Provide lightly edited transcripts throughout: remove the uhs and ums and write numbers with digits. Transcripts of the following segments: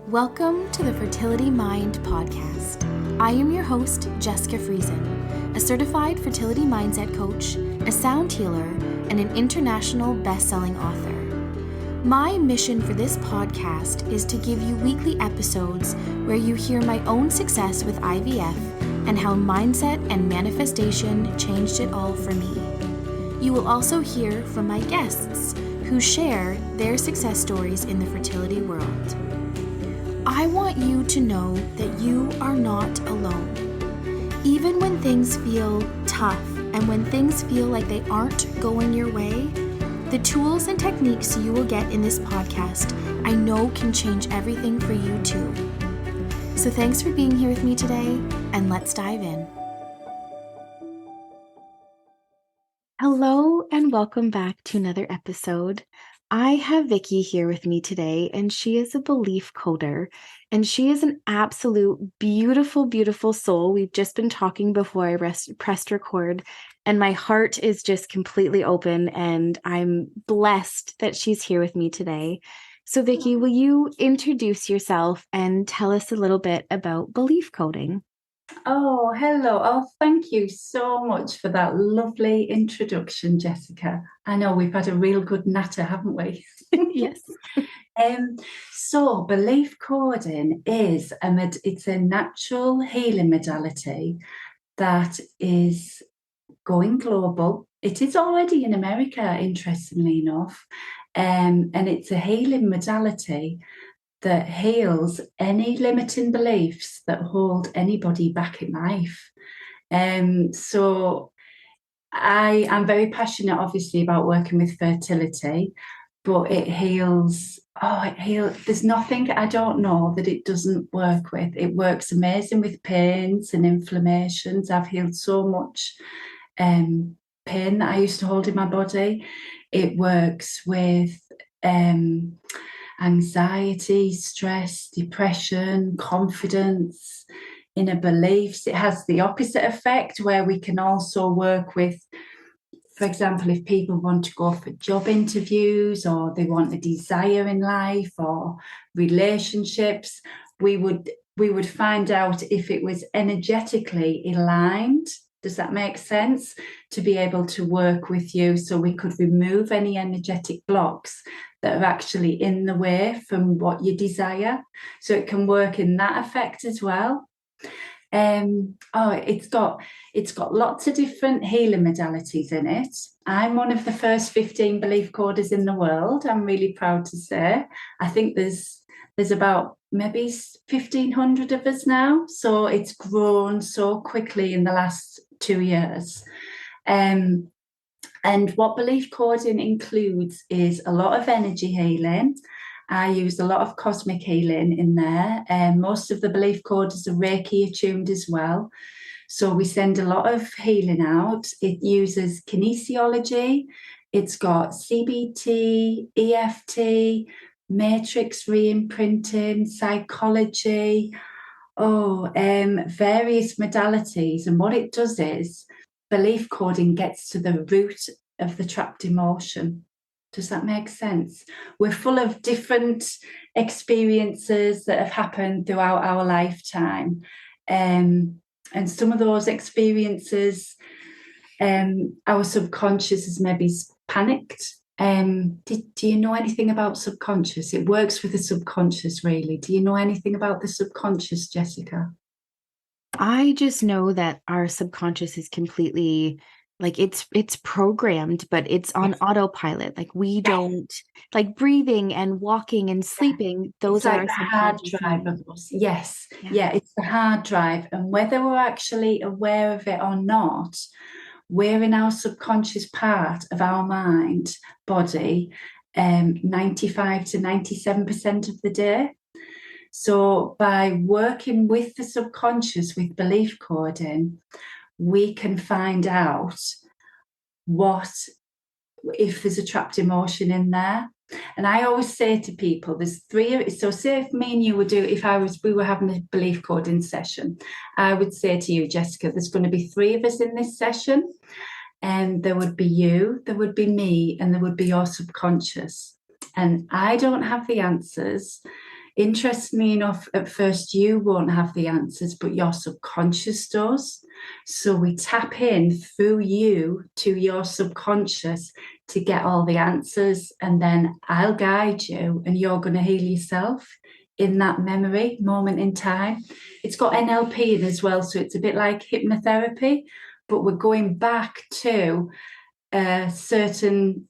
Welcome to the Fertility Mind podcast. I am your host, Jessica Friesen, a certified fertility mindset coach, a sound healer, and an international best-selling author. My mission for this podcast is to give you weekly episodes where you hear my own success with IVF and how mindset and manifestation changed it all for me. You will also hear from my guests who share their success stories in the fertility world. I want you to know that you are not alone. Even when things feel tough and when things feel like they aren't going your way, the tools and techniques you will get in this podcast, I know can change everything for you too. So thanks for being here with me today, and let's dive in. Hello and welcome back to another episode. I have Vickie here with me today, and she is a belief coder, and she is an absolute beautiful, beautiful soul. We've just been talking before I pressed record, and my heart is just completely open, and I'm blessed that she's here with me today. So Vickie, will you introduce yourself and tell us a little bit about belief coding? Oh, hello. Oh, thank you so much for that lovely introduction, Jessica. I know we've had a real good natter, haven't we? Yes. So belief coding is it's a natural healing modality that is going global. It is already in America, interestingly enough, and it's a healing modality that heals any limiting beliefs that hold anybody back in life. So I am very passionate, obviously, about working with fertility, but it heals. There's nothing I don't know that it doesn't work with. It works amazing with pains and inflammations. I've healed so much pain that I used to hold in my body. It works with anxiety, stress, depression, confidence, inner beliefs. It has the opposite effect where we can also work with, for example, if people want to go for job interviews or they want a desire in life or relationships, we would find out if it was energetically aligned. Does that make sense? To be able to work with you so we could remove any energetic blocks that are actually in the way from what you desire. So it can work in that effect as well. It's got lots of different healing modalities in it. I'm one of the first 15 belief coders in the world. I'm really proud to say. I think there's about maybe 1,500 of us now. So it's grown so quickly in the last 2 years. And what belief coding includes is a lot of energy healing. I use a lot of cosmic healing in there. Most of the belief coders are reiki attuned as well. So we send a lot of healing out. It uses kinesiology. It's got CBT, EFT, matrix re-imprinting, psychology, various modalities. And what it does is belief coding gets to the root of the trapped emotion. Does that make sense? We're full of different experiences that have happened throughout our lifetime. And some of those experiences, our subconscious has maybe panicked. Do you know anything about subconscious? It works with the subconscious, really. Do you know anything about the subconscious, Jessica? I just know that our subconscious is completely it's programmed, but it's on autopilot. Like we don't like breathing and walking and sleeping. Those it's are like our the hard subconscious drive needs. of us. Yes. Yeah, it's the hard drive. And whether we're actually aware of it or not, we're in our subconscious part of our mind, body, 95 to 97% of the day. So by working with the subconscious with belief coding, we can find out if there's a trapped emotion in there. And I always say to people, there's three. So say if me and you we were having a belief coding session, I would say to you, Jessica, there's going to be 3 of us in this session. And there would be you, there would be me, and there would be your subconscious. And I don't have the answers. Interestingly enough, at first you won't have the answers, but your subconscious does. So we tap in through you to your subconscious to get all the answers, and then I'll guide you and you're going to heal yourself in that memory moment in time. It's got NLP in as well, so it's a bit like hypnotherapy, but we're going back to a certain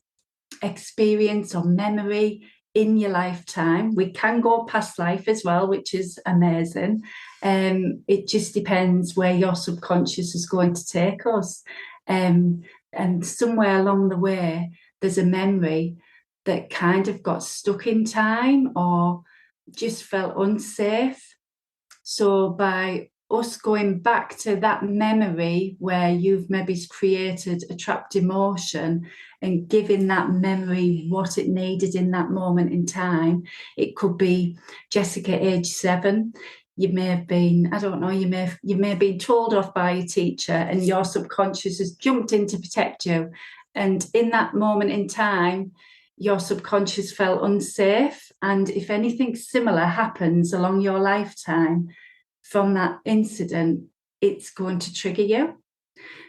experience or memory in your lifetime. We can go past life as well, which is amazing. It just depends where your subconscious is going to take us. And somewhere along the way, there's a memory that kind of got stuck in time or just felt unsafe. So by us going back to that memory where you've maybe created a trapped emotion and giving that memory what it needed in that moment in time, it could be Jessica, age 7. You may have been, I don't know, you may have been told off by a teacher and your subconscious has jumped in to protect you. And in that moment in time, your subconscious felt unsafe. And if anything similar happens along your lifetime from that incident, it's going to trigger you.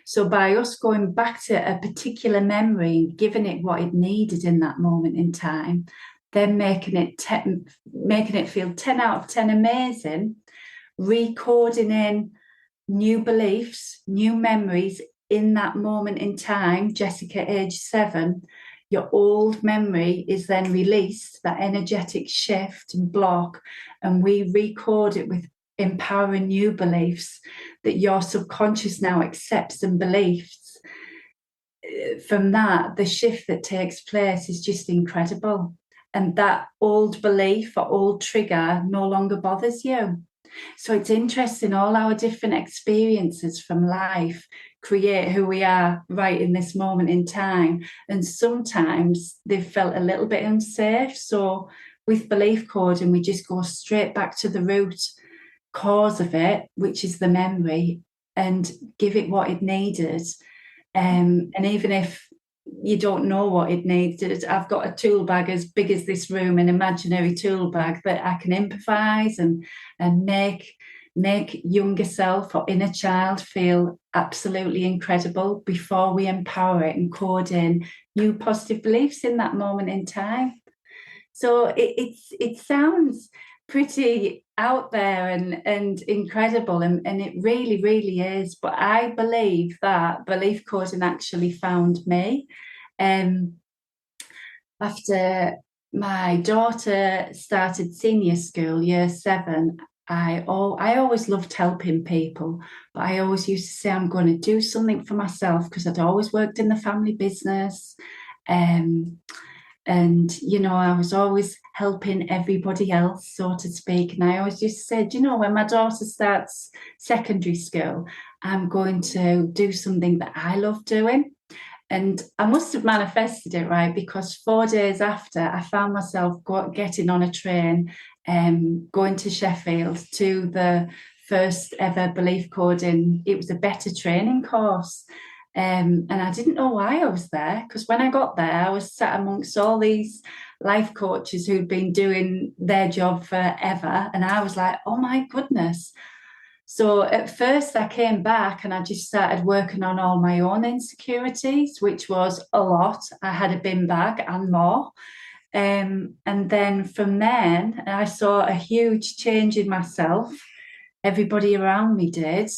So by us going back to a particular memory and giving it what it needed in that moment in time, then making it feel 10 out of 10 amazing, recording in new beliefs, new memories in that moment in time, Jessica, age 7, your old memory is then released, that energetic shift and block, and we record it with empowering new beliefs that your subconscious now accepts and believes. From that, the shift that takes place is just incredible. And that old belief or old trigger no longer bothers you. So it's interesting, all our different experiences from life create who we are right in this moment in time. And sometimes they've felt a little bit unsafe. So with belief coding, we just go straight back to the root cause of it, which is the memory, and give it what it needed. And even if you don't know what it needed, I've got a tool bag as big as this room, an imaginary tool bag that I can improvise and make younger self or inner child feel absolutely incredible before we empower it and code in new positive beliefs in that moment in time. So it sounds pretty out there and incredible, and it really, really is. But I believe that belief coding actually found me. After my daughter started senior school, year 7, I always loved helping people, but I always used to say I'm going to do something for myself because I'd always worked in the family business. And, I was always helping everybody else, so to speak. And I always used to say, when my daughter starts secondary school, I'm going to do something that I love doing. And I must have manifested it, right? Because 4 days after, I found myself getting on a train, going to Sheffield to the first ever belief coding. It was a better training course. And I didn't know why I was there, because when I got there, I was sat amongst all these life coaches who'd been doing their job forever. And I was like, oh my goodness. So at first I came back and I just started working on all my own insecurities, which was a lot. I had a bin bag and more. And then from then I saw a huge change in myself. Everybody around me did,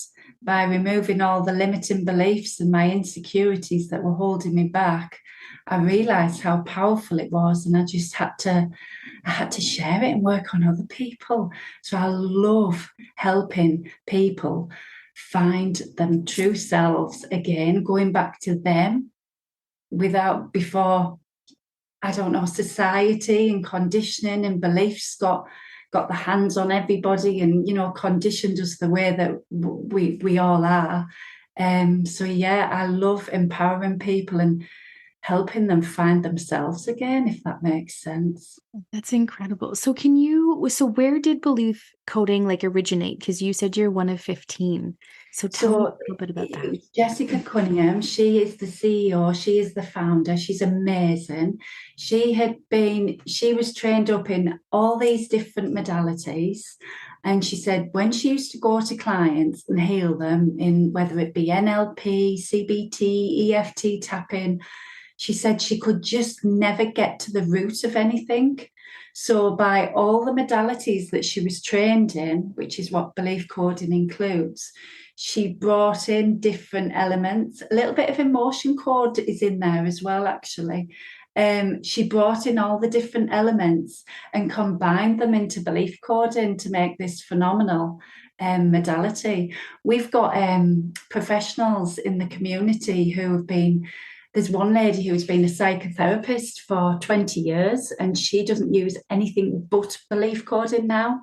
by removing all the limiting beliefs and my insecurities that were holding me back. I realized how powerful it was, and I just had to share it and work on other people. So I love helping people find them true selves again, going back to them before, I don't know, society and conditioning and beliefs got the hands on everybody and, conditioned us the way that we all are. So yeah, I love empowering people. And helping them find themselves again, if that makes sense. That's incredible. So where did belief coding like originate? Because you said you're one of 15. So tell me a So little bit about that. Jessica Cunningham, she is the CEO, she is the founder, she's amazing. She was trained up in all these different modalities. And she said when she used to go to clients and heal them in whether it be NLP, CBT, EFT tapping, she said she could just never get to the root of anything. So, by all the modalities that she was trained in, which is what belief coding includes, she brought in different elements. A little bit of emotion code is in there as well, actually. She brought in all the different elements and combined them into belief coding to make this phenomenal modality. We've got professionals in the community who have been. There's one lady who's been a psychotherapist for 20 years and she doesn't use anything but belief coding now.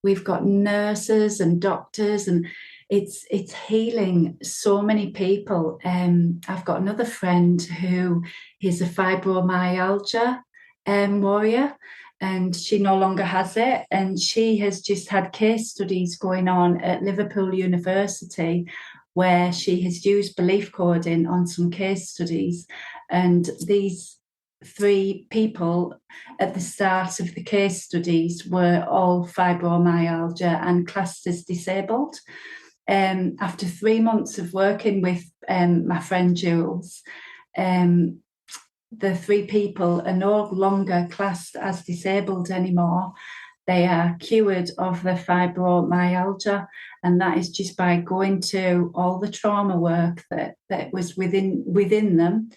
We've got nurses and doctors and it's healing so many people. I've got another friend who is a fibromyalgia warrior and she no longer has it. And she has just had case studies going on at Liverpool University where she has used belief coding on some case studies. And these three people at the start of the case studies were all fibromyalgia and classed as disabled. After 3 months of working with my friend Jules, the three people are no longer classed as disabled anymore. They are cured of the fibromyalgia, and that is just by going to all the trauma work that was within them,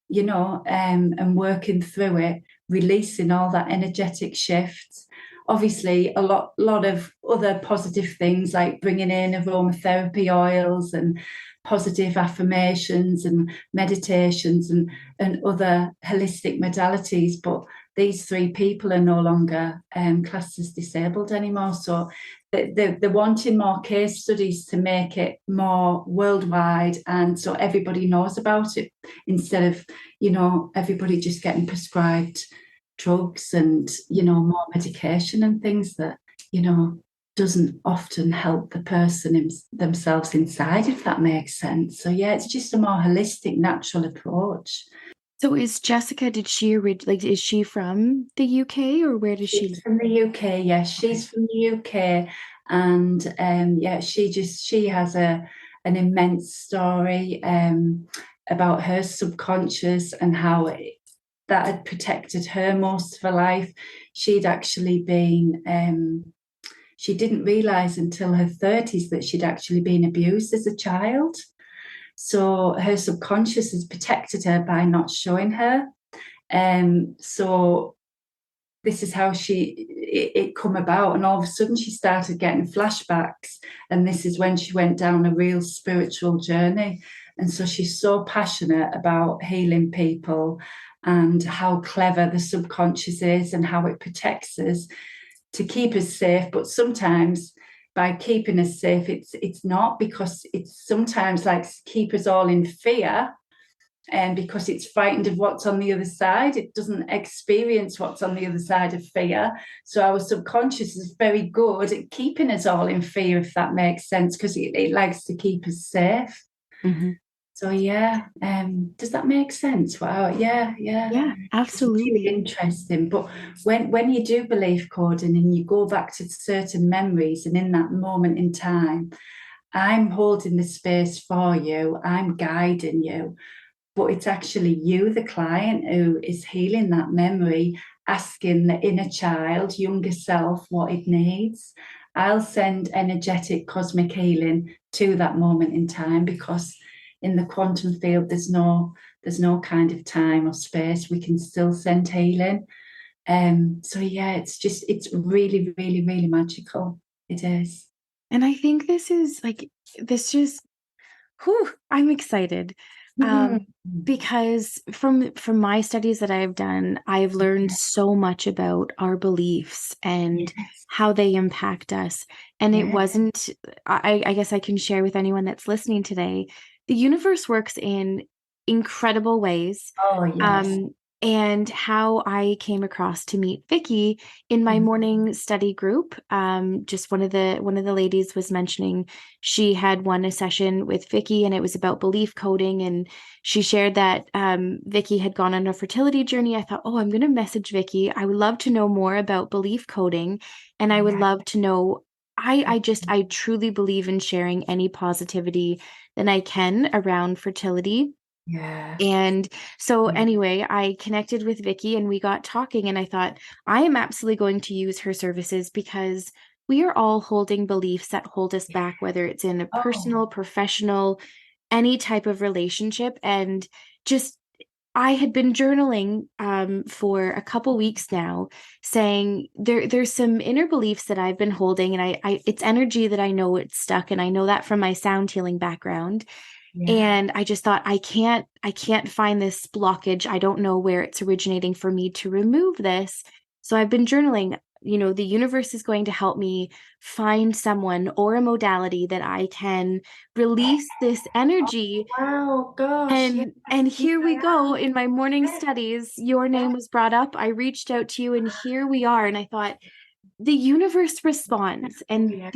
and working through it, releasing all that energetic shifts. Obviously, a lot of other positive things like bringing in aromatherapy oils and positive affirmations and meditations and other holistic modalities, but these three people are no longer classed as disabled anymore. So they're wanting more case studies to make it more worldwide and so everybody knows about it instead of, everybody just getting prescribed drugs and, more medication and things that, doesn't often help the person themselves inside, if that makes sense. So yeah, it's just a more holistic, natural approach. So is Jessica, is she from the UK or where does she live? She's from the UK, yes, she's from the UK. And she has an immense story about her subconscious and how that had protected her most of her life. She'd actually been she didn't realize until her 30s that she'd actually been abused as a child. So her subconscious has protected her by not showing her. So this is how it come about, and all of a sudden she started getting flashbacks, and this is when she went down a real spiritual journey. And so she's so passionate about healing people and how clever the subconscious is and how it protects us to keep us safe. But sometimes by keeping us safe, it's not, because it's sometimes like keep us all in fear, and because it's frightened of what's on the other side, it doesn't experience what's on the other side of fear. So our subconscious is very good at keeping us all in fear, if that makes sense, because it likes to keep us safe. Mm-hmm. So yeah, does that make sense? Wow, yeah. Yeah, It's really absolutely. interesting. But when you do belief coding and you go back to certain memories, and in that moment in time, I'm holding the space for you, I'm guiding you, but it's actually you, the client, who is healing that memory, asking the inner child, younger self, what it needs. I'll send energetic cosmic healing to that moment in time, because in the quantum field, there's no kind of time or space. We can still send healing. So yeah, it's really, really, really magical. It is. And I think this just, I'm excited. Mm. Because from my studies that I've done, I've learned so much about our beliefs and Yes, how they impact us. And it yes, wasn't, I guess I can share with anyone that's listening today, the universe works in incredible ways. Oh, yes. Um, and how I came across to meet Vickie in my morning study group. Just one of the ladies was mentioning she had won a session with Vickie, and it was about belief coding. And she shared that Vickie had gone on a fertility journey. I thought, oh, I'm going to message Vickie. I would love to know more about belief coding, and I would Yeah. love to know. I truly believe in sharing any positivity that I can around fertility. Yeah. And so Yeah. anyway, I connected with Vickie and we got talking, and I thought I am absolutely going to use her services because we are all holding beliefs that hold us back, whether it's in a Oh, personal, professional, any type of relationship. And just I had been journaling for a couple weeks now, saying there's some inner beliefs that I've been holding, and I it's energy that I know it's stuck, and I know that from my sound healing background. yeah. And I just thought I can't find this blockage. I don't know where it's originating for me to remove this. So I've been journaling. The universe is going to help me find someone or a modality that I can release this energy. Wow, gosh, yes, And yes, here we I go am. in my morning Yes, studies. Your yes, name was brought up. I reached out to you, and here we are. And I thought the universe responds. oh, And yes,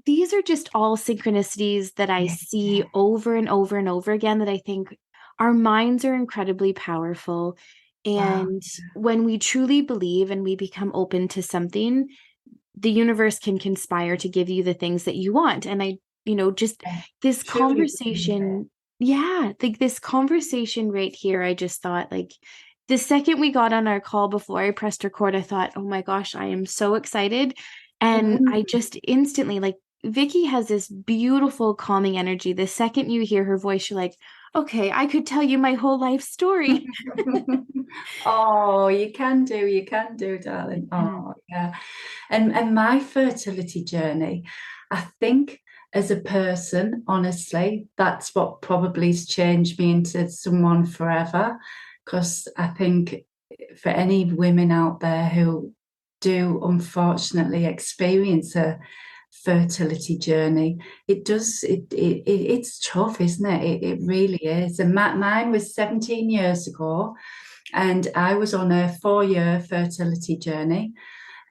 these are just all synchronicities that I yes, see over and over and over again, that I think our minds are incredibly powerful. wow, And when we truly believe and we become open to something, the universe can conspire to give you the things that you want. And just yes. this Truly believe it. conversation, yeah, like this conversation right here, I just thought, like, the second we got on our call before I pressed record, I thought, oh my gosh, I am so excited. And Mm. I just instantly, like, Vickie has this beautiful calming energy. The second you hear her voice, you're like, okay, I could tell you my whole life story. Oh, you can do, darling. Oh, yeah. And my fertility journey, I think as a person, honestly, that's what probably has changed me into someone forever. Because I think for any women out there who do unfortunately experience a fertility journey, it's tough, isn't it? It really is. And mine was 17 years ago, and I was on a 4-year fertility journey.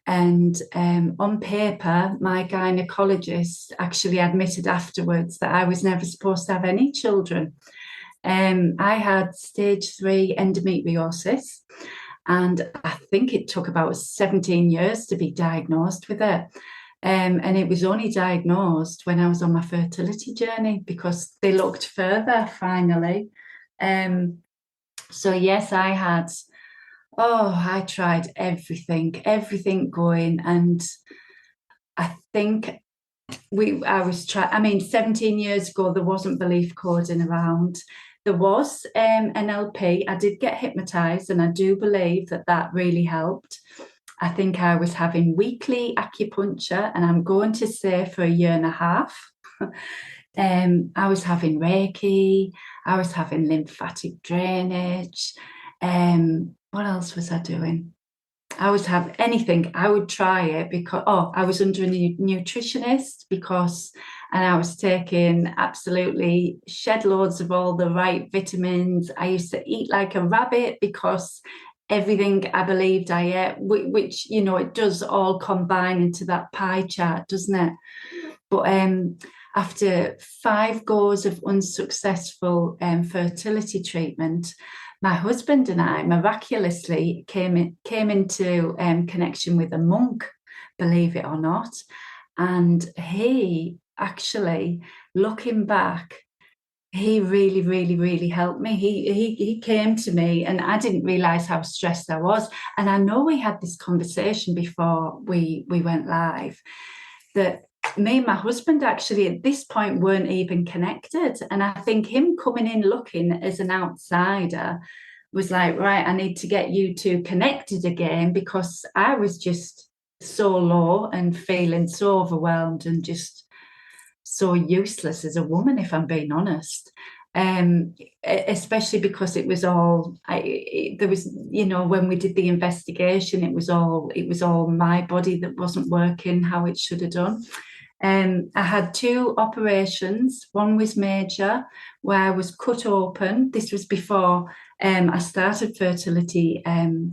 And on paper, my gynecologist actually admitted afterwards that I was never supposed to have any children. I had stage 3 endometriosis, and I think it took about 17 years to be diagnosed with it. And it was only diagnosed when I was on my fertility journey because they looked further finally. Um, so, yes, I tried everything going. And I think I was trying, I mean, 17 years ago, there wasn't belief coding around. There was NLP. I did get hypnotized, and I do believe that that really helped. I think I was having weekly acupuncture, and I'm going to say for a year and a half. I was having reiki. I was having lymphatic drainage. What else was I doing? I was have anything. I would try it because I was under a nutritionist and I was taking absolutely shed loads of all the right vitamins. I used to eat like a rabbit because everything I believed I ate, which it does all combine into that pie chart, doesn't it? But after 5 goes of unsuccessful fertility treatment, my husband and I miraculously came into connection with a monk, believe it or not. And he actually, looking back, he really, really, really helped me. He came to me, and I didn't realize how stressed I was. And I know we had this conversation before we went live, that me and my husband actually at this point weren't even connected. And I think him coming in looking as an outsider was like, right, I need to get you two connected again, because I was just so low and feeling so overwhelmed and just so useless as a woman, if I'm being honest. Especially because it was all there was, when we did the investigation, it was all my body that wasn't working how it should have done. I had 2 operations. One was major, where I was cut open. This was before I started fertility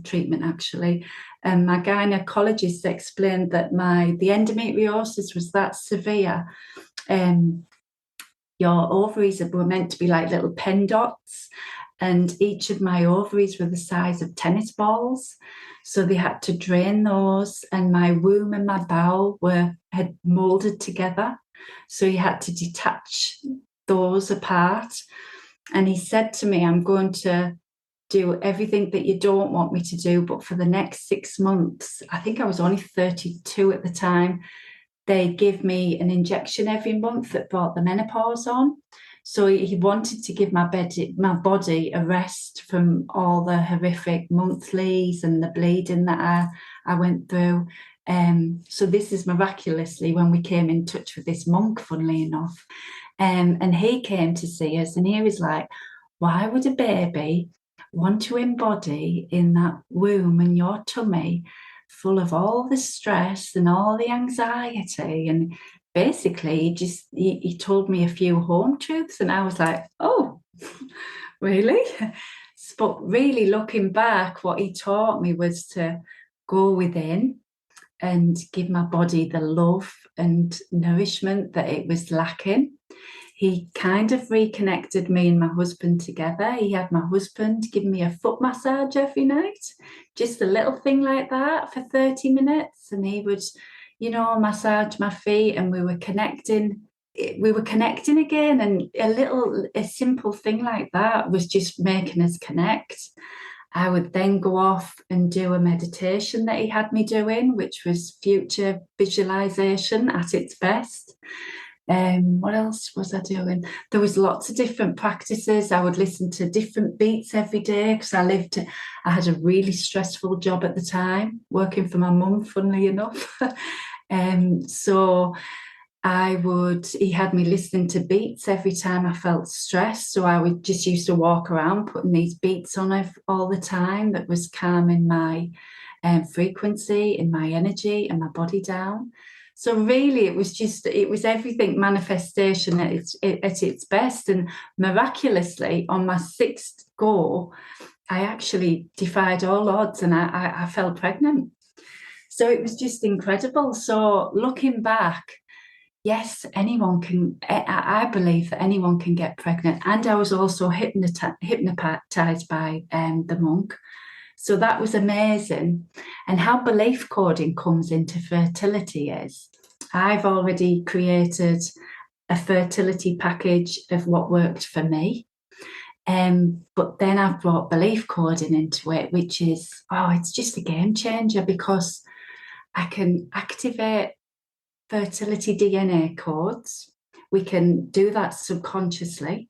treatment, actually. And my gynecologist explained that the endometriosis was that severe. Your ovaries were meant to be like little pen dots, and each of my ovaries were the size of tennis balls. So they had to drain those, and my womb and my bowel had molded together. So he had to detach those apart. And he said to me, I'm going to do everything that you don't want me to do, but for the next 6 months, I think I was only 32 at the time, they give me an injection every month that brought the menopause on. So he wanted to give my body a rest from all the horrific monthlies and the bleeding that I went through. So this is miraculously when we came in touch with this monk, funnily enough. And he came to see us, and he was like, why would a baby want to embody in that womb and your tummy full of all the stress and all the anxiety? And basically he told me a few home truths, and I was like, oh, really? But really, looking back, what he taught me was to go within and give my body the love and nourishment that it was lacking. He kind of reconnected me and my husband together. He had my husband give me a foot massage every night, just a little thing like that for 30 minutes. And he would, massage my feet, and we were connecting. We were connecting again. And a simple thing like that was just making us connect. I would then go off and do a meditation that he had me doing, which was future visualization at its best. What else was I doing? There was lots of different practices. I would listen to different beats every day because I had a really stressful job at the time, working for my mum, funnily enough. So he had me listening to beats every time I felt stressed. So I would just used to walk around putting these beats on all the time that was calming my frequency and my energy and my body down. So really, it was everything manifestation at its best. And miraculously, on my 6th go, I actually defied all odds, and I fell pregnant. So it was just incredible. So looking back, yes, anyone can. I believe that anyone can get pregnant. And I was also hypnotized by the monk. So that was amazing. And how belief coding comes into fertility is I've already created a fertility package of what worked for me. But then I've brought belief coding into it, which is, it's just a game changer, because I can activate fertility DNA codes. We can do that subconsciously.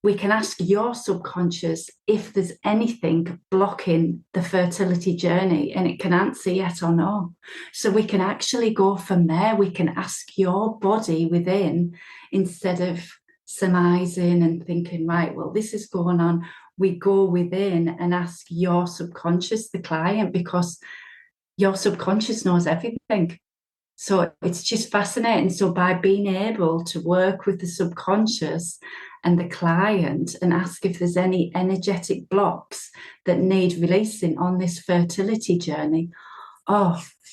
We can ask your subconscious if there's anything blocking the fertility journey, and it can answer yes or no. So we can actually go from there. We can ask your body within, instead of surmising and thinking, right, well, this is going on. We go within and ask your subconscious, the client, because your subconscious knows everything. So it's just fascinating. So by being able to work with the subconscious and the client and ask if there's any energetic blocks that need releasing on this fertility journey,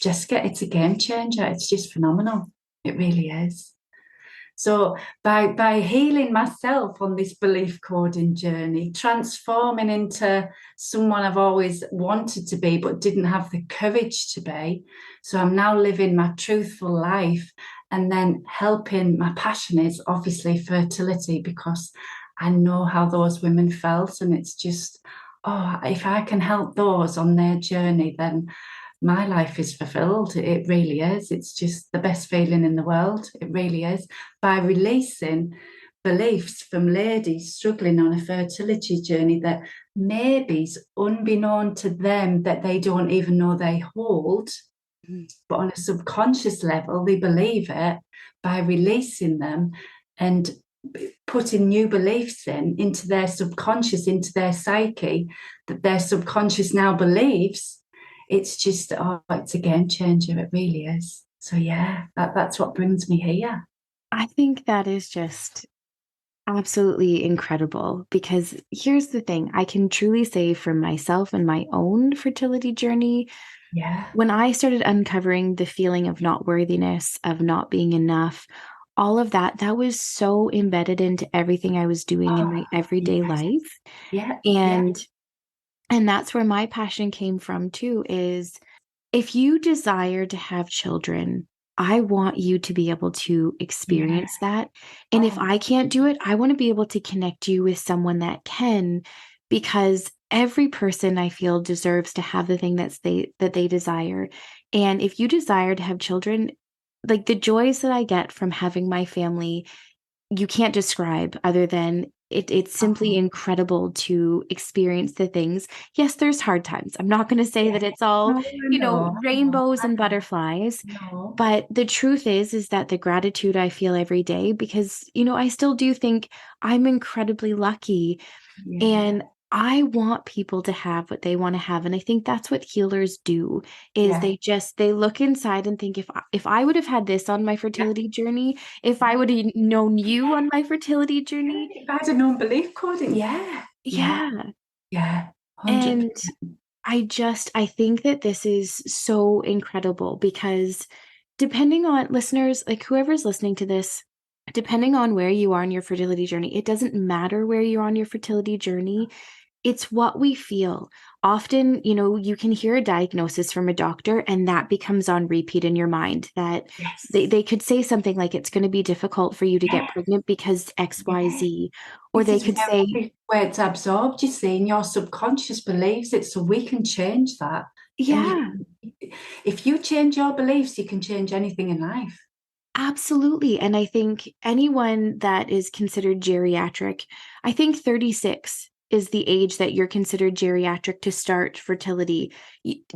Jessica, it's a game changer. It's just phenomenal. It really is. So by healing myself on this belief coding journey, transforming into someone I've always wanted to be but didn't have the courage to be. So I'm now living my truthful life, and then helping. My passion is obviously fertility, because I know how those women felt, and it's just, if I can help those on their journey, then my life is fulfilled. It really is. It's just the best feeling in the world. It really is. By releasing beliefs from ladies struggling on a fertility journey that maybe's unbeknown to them, that they don't even know they hold, but on a subconscious level, they believe it. By releasing them and putting new beliefs into their subconscious, into their psyche, that their subconscious now believes, it's just, it's a game changer. It really is. So yeah, that's what brings me here. I think that is just absolutely incredible because here's the thing I can truly say for myself and my own fertility journey, Yeah. when I started uncovering the feeling of not worthiness, of not being enough, all of that, that was so embedded into everything I was doing in Oh, my everyday yes. life. Yeah. Yeah. And and that's where my passion came from too, is if you desire to have children, I want you to be able to Yeah. experience that. And if Oh, I can't do it, I want to be able to connect you with someone that can, because every person I feel deserves to have the thing that they desire. And if you desire to have children, like the joys that I get from having my family you can't describe other than it's simply oh, incredible to experience the things. Yes, there's hard times. I'm not going to say yeah. that it's all, No, no, no, rainbows and butterflies, no. but the truth is that the gratitude I feel every day because, I still do think I'm incredibly lucky Yeah. and I want people to have what they want to have. And I think that's what healers do is Yeah. they look inside and think if I would have had this on my Yeah. fertility journey, if I Yeah. would have known you on my fertility journey, If I had a non-belief coding, yeah. Yeah. yeah. Yeah. 100%. And I think that this is so incredible because depending on listeners, like whoever's listening to this, depending on where you are in your fertility journey, it doesn't matter where you're on your fertility journey. It's what we feel. Often, you can hear a diagnosis from a doctor and that becomes on repeat in your mind that they, Yes. they could say something like it's going to be difficult for you to get Yeah. pregnant because Yeah. XYZ. Or This they is could say, where it's absorbed, you see, and your subconscious believes it, so we can change that. And yeah, if you change your beliefs, you can change anything in life. absolutely. And I think anyone that is considered geriatric, I think 36 is the age that you're considered geriatric to start fertility.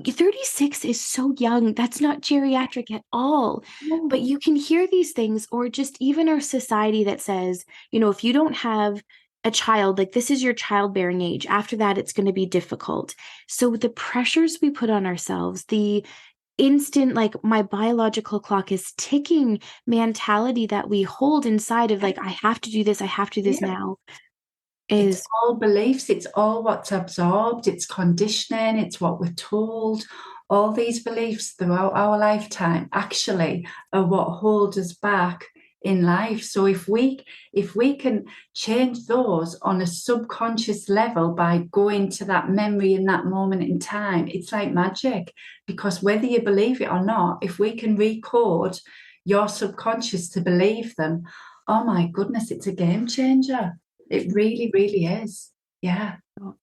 36 is so young. That's not geriatric at all. But Oh, you can hear these things, or just even our society that says, if you don't have a child, like this is your childbearing age. After that, it's going to be difficult. So the pressures we put on ourselves, the instant like my biological clock is ticking mentality that we hold inside of like I have to do this, I have to do this yeah. now It's is all beliefs, it's all what's absorbed, it's conditioning, it's what we're told. All these beliefs throughout our lifetime actually are what hold us back in life. So if we can change those on a subconscious level by going to that memory in that moment in time, it's like magic. Because whether you believe it or not, if we can recode your subconscious to believe them, oh my goodness, it's a game changer. It really, really is. Yeah.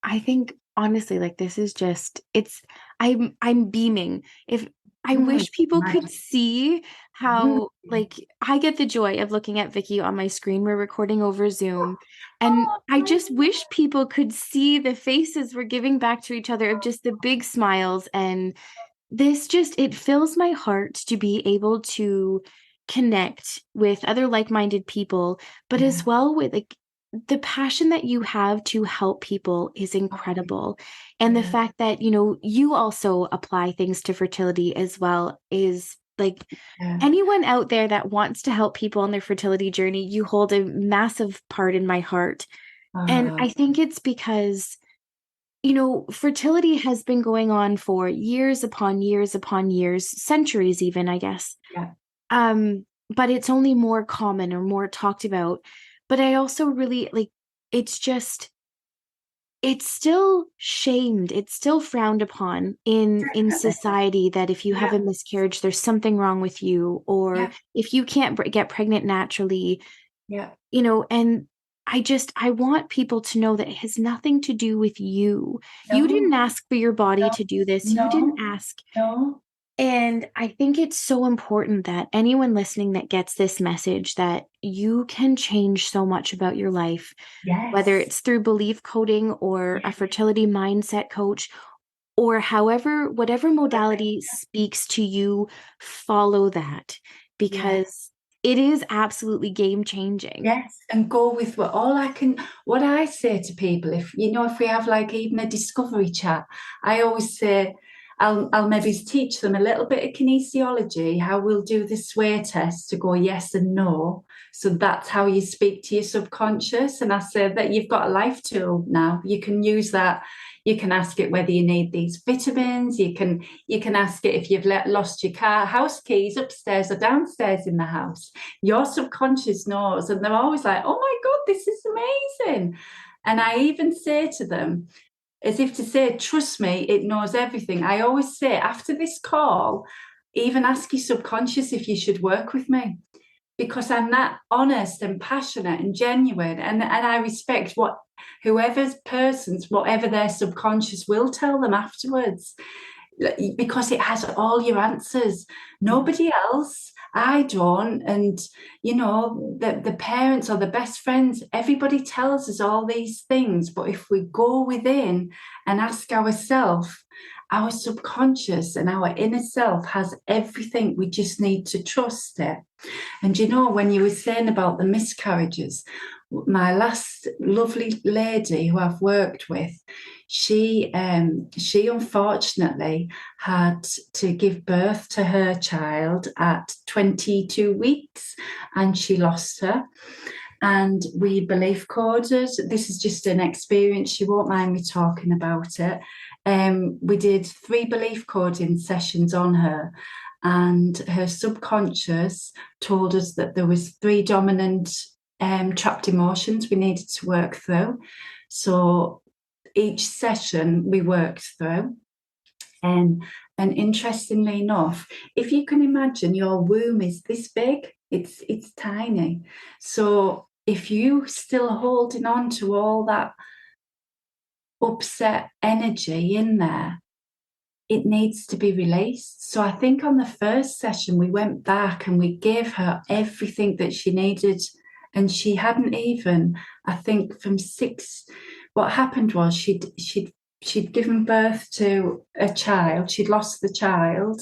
I think honestly like this is just it's I'm beaming. If I Mm, wish people could magic. see Mm. how like I get the joy of looking at Vickie on my screen. We're recording over Zoom and I just Oh, wish people could see the faces we're giving back to each other of just the big smiles and this just it fills my heart to be able to connect with other like-minded people but as yeah. well with like the passion that you have to help people is Oh, incredible and the yeah. fact that you also apply things to fertility as well is like Yeah. anyone out there that wants to help people on their fertility journey you hold a massive part in my heart and Uh, I think it's because fertility has been going on for years upon years, centuries even, I guess. yeah. But it's only more common or more talked about. But I also really like it's just it's still shamed, it's still frowned upon in Definitely. society that if you have Yeah. a miscarriage, there's something wrong with you, or Yeah. if you can't get pregnant naturally, Yeah. and I want people to know that it has nothing to do with you. You No, didn't ask for your body no, to do this. You didn't no, ask. no. And I think it's so important that anyone listening that gets this message that you can change so much about your life, whether Yes. it's through belief coding or a fertility mindset coach or whatever modality speaks to you, follow that Yeah. because it is absolutely game changing. Yes, and go with what I say to people, if we have like even a discovery chat, I always say, I'll maybe teach them a little bit of kinesiology, how we'll do the sway test to go yes and no. So that's how you speak to your subconscious. And I say that you've got a life tool now. You can use that. You can ask it whether you need these vitamins. You can ask it if you've lost your house keys upstairs or downstairs in the house. Your subconscious knows, and they're always like, "Oh my God, this is amazing." And I even say to them, as if to say, trust me, it knows everything. I always say, after this call, even ask your subconscious if you should work with me, because I'm that honest and passionate and genuine. And I respect what whoever's person's, whatever their subconscious will tell them afterwards, because it has all your answers. Nobody else. I don't. And, the parents or the best friends, everybody tells us all these things. But if we go within and ask ourselves, our subconscious and our inner self has everything. We just need to trust it. And when you were saying about the miscarriages, my last lovely lady who I've worked with, she unfortunately had to give birth to her child at 22 weeks, and she lost her. And we belief coded. This is just an experience. She won't mind me talking about it. We did 3 belief coding sessions on her, and her subconscious told us that there was 3 dominant trapped emotions we needed to work through. So each session we worked through. And interestingly enough, if you can imagine, your womb is this big, it's tiny. So if you still holding on to all that upset energy in there, it needs to be released. So I think on the first session, we went back and we gave her everything that she needed. And she hadn't even, I think from 6, what happened was she'd given birth to a child. She'd lost the child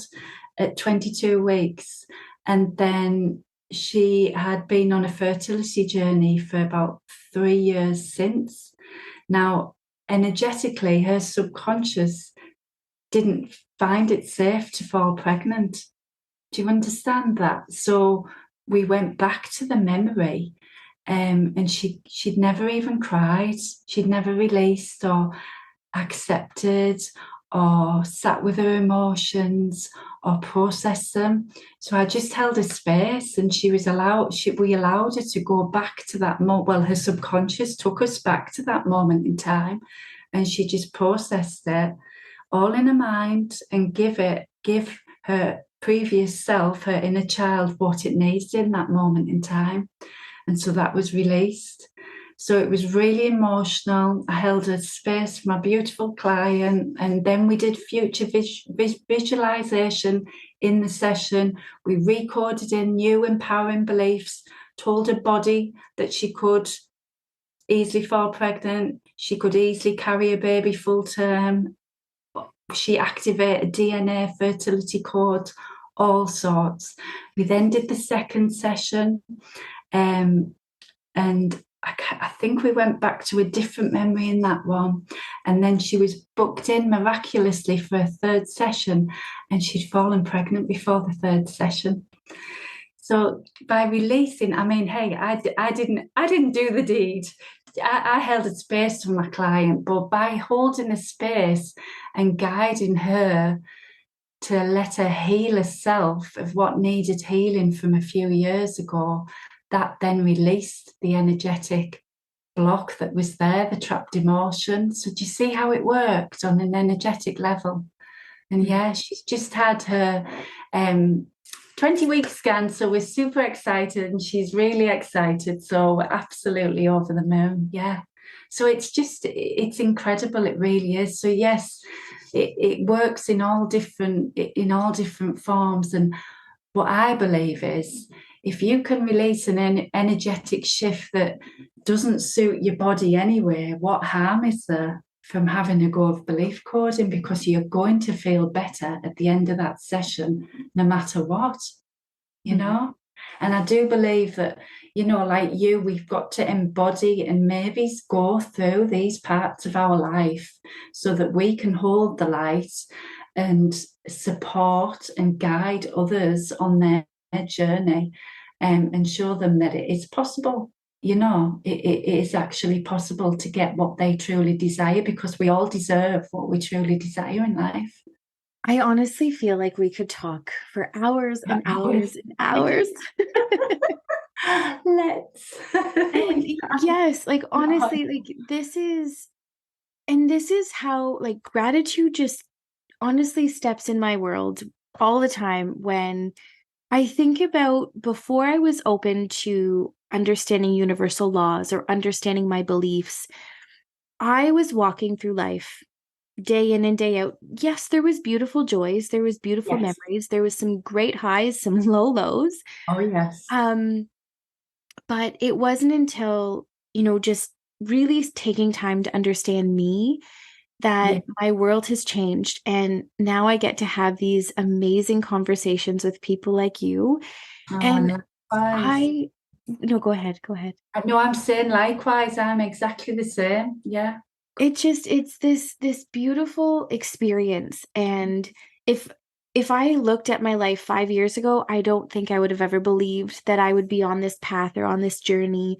at 22 weeks. And then she had been on a fertility journey for about 3 years since. Now, energetically, her subconscious didn't find it safe to fall pregnant. Do you understand that? So we went back to the memory, and she'd never even cried. She'd never released or accepted or sat with her emotions or processed them. So I just held a space, and we allowed her to go back to that moment. Well, her subconscious took us back to that moment in time, and she just processed it all in her mind and give her previous self, her inner child, what it needs in that moment in time. And so that was released. So it was really emotional. I held a space for my beautiful client, and then we did future visualization in the session. We recorded in new empowering beliefs, told her body that she could easily fall pregnant, she could easily carry a baby full term. She activated DNA, fertility code, all sorts. We then did the second session, and I think we went back to a different memory in that one. And then she was booked in miraculously for a third session, and she'd fallen pregnant before the third session. So by releasing, I mean, hey, I didn't do the deed. I held a space for my client, but by holding a space and guiding her to let her heal herself of what needed healing from a few years ago, that then released the energetic block that was there, the trapped emotion. So do you see how it worked on an energetic level? And yeah, she's just had her 20-week scan, so we're super excited, and she's really excited. So we're absolutely over the moon. Yeah. So it's incredible. It really is. So yes, it works in all different forms. And what I believe is, if you can release an energetic shift that doesn't suit your body anyway, what harm is there from having a go of belief coding? Because you're going to feel better at the end of that session, no matter what, you know? And I do believe that, like you, we've got to embody and maybe go through these parts of our life so that we can hold the light and support and guide others on their journey, and show them that it is possible. It is actually possible to get what they truly desire, because we all deserve what we truly desire in life. I honestly feel like we could talk for hours and hours and hours. Let's. And yes, like honestly, like this is how like gratitude just honestly steps in my world all the time when I think about before I was open to understanding universal laws or understanding my beliefs, I was walking through life day in and day out. Yes, there was beautiful joys, there was beautiful Yes. memories, there was some great highs, some low lows. Oh, yes. Um, but it wasn't until, just really taking time to understand me Yeah. that my world has changed. And now I get to have these amazing conversations with people like you. Oh, And likewise. no, go ahead, go ahead. No, I'm saying likewise. I'm exactly the same. Yeah. It's this beautiful experience. And if if I looked at my life 5 years ago, I don't think I would have ever believed that I would be on this path or on this journey.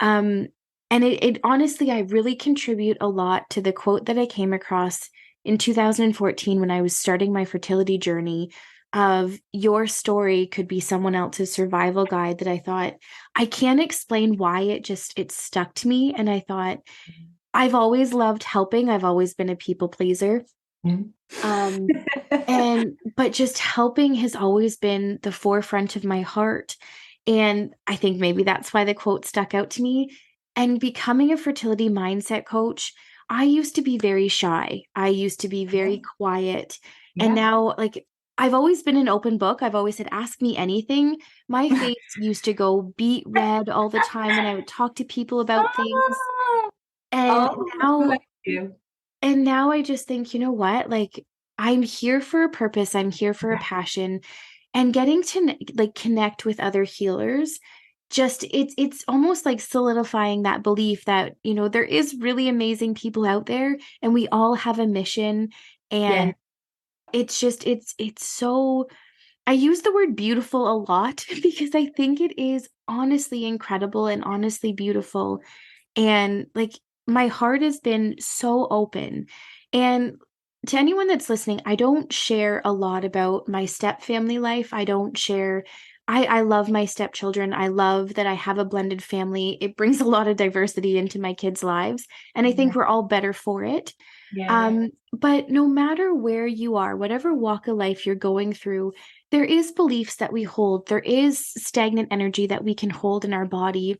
Um, and it honestly, I really contribute a lot to the quote that I came across in 2014 when I was starting my fertility journey of your story could be someone else's survival guide, that I thought I can't explain why it stuck to me. And I thought I've always loved helping. I've always been a people pleaser. Mm. Um, but just helping has always been the forefront of my heart. And I think maybe that's why the quote stuck out to me. And becoming a fertility mindset coach, I used to be very shy. I used to be very quiet. And Yeah. now, like, I've always been an open book. I've always said, ask me anything. My face used to go beet red all the time when I would talk to people about things. And Oh, now bless you. and now I just think, you know what? Like, I'm here for a purpose. I'm here for a passion, and getting to like connect with other healers. Just it's almost like solidifying that belief that, there is really amazing people out there and we all have a mission. Yeah. And it's so I use the word beautiful a lot because I think it is honestly incredible and honestly beautiful. And like my heart has been so open. And to anyone that's listening, I don't share a lot about my step family life. I don't share, I love my stepchildren. I love that I have a blended family. It brings a lot of diversity into my kids' lives. And I Yeah. think we're all better for it. Yeah. But no matter where you are, whatever walk of life you're going through, there is beliefs that we hold. There is stagnant energy that we can hold in our body,